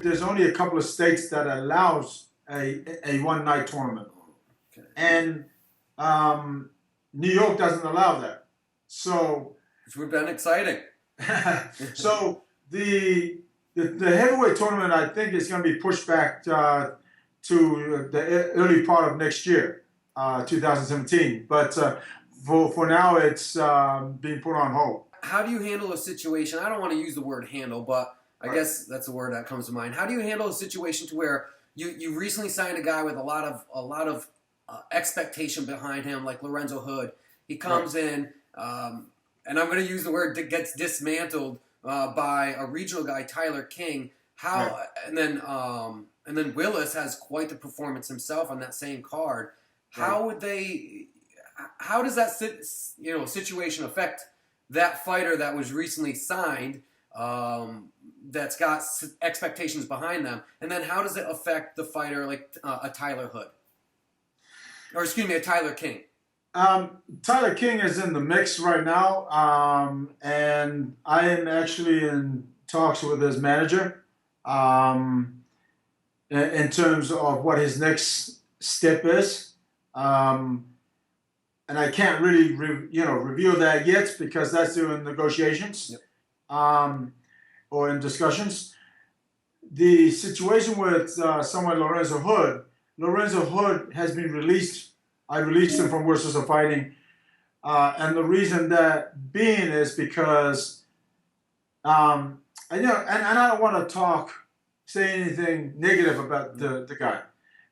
there's only a couple of states that allows a one-night tournament. Okay. And New York doesn't allow that. So Which would have been exciting. so the heavyweight tournament, I think, is going to be pushed back to the early part of next year, 2017. But for now, it's being put on hold. How do you handle a situation? I don't want to use the word handle, but I guess that's the word that comes to mind. How do you handle a situation to where you recently signed a guy with a lot of expectation behind him, like Lorenzo Hood? He comes in, and I'm going to use the word that gets dismantled by a regional guy, Tyler King. And then Willis has quite the performance himself on that same card. How does that situation affect that fighter that was recently signed, that's got expectations behind them? And then how does it affect the fighter like a Tyler Hood? Or excuse me, a Tyler King? Tyler King is in the mix right now, and I am actually in talks with his manager in terms of what his next step is. And I can't really, reveal that yet because that's still in negotiations, or in discussions. The situation with someone Lorenzo Hood has been released. I released him from WSOF Fighting, and the reason that being is because, and I don't want to say anything negative about the guy,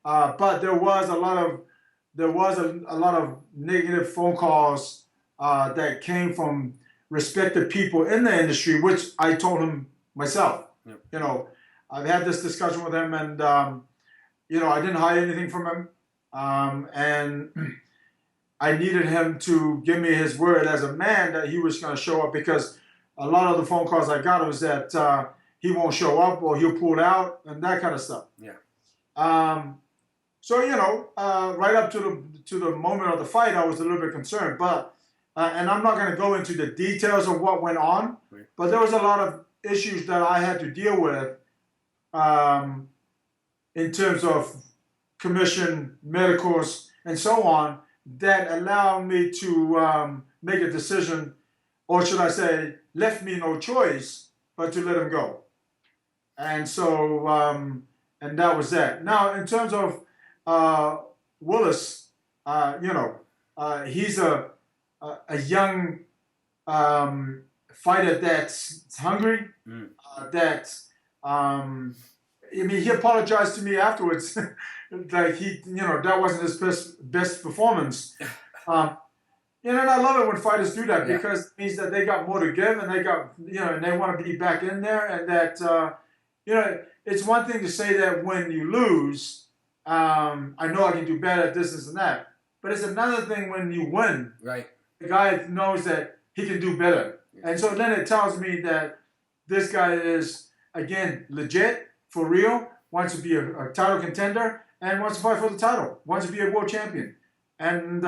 but there was a lot of negative phone calls that came from respected people in the industry, which I told him myself. Yep. I've had this discussion with him, and I didn't hide anything from him, and I needed him to give me his word as a man that he was going to show up, because a lot of the phone calls I got was that he won't show up or he'll pull out and that kind of stuff. Yeah. So right up to the moment of the fight, I was a little bit concerned, but and I'm not going to go into the details of what went on, but there was a lot of issues that I had to deal with in terms of commission, medicals, and so on, that allowed me to make a decision, or should I say, left me no choice but to let him go. And so, and that was that. Now, in terms of Willis, he's a young fighter that's hungry. He apologized to me afterwards, like that wasn't his best performance. And I love it when fighters do that, because it means that they got more to give, and they got and they want to be back in there, and that it's one thing to say that when you lose. I know I can do better at this and that. But it's another thing when you win. Right. The guy knows that he can do better. Yeah. And so then it tells me that this guy is, again, legit, for real, wants to be a title contender, and wants to fight for the title, wants to be a world champion. And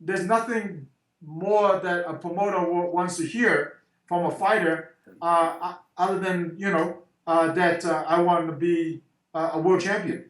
there's nothing more that a promoter wants to hear from a fighter other than, that I want to be a world champion.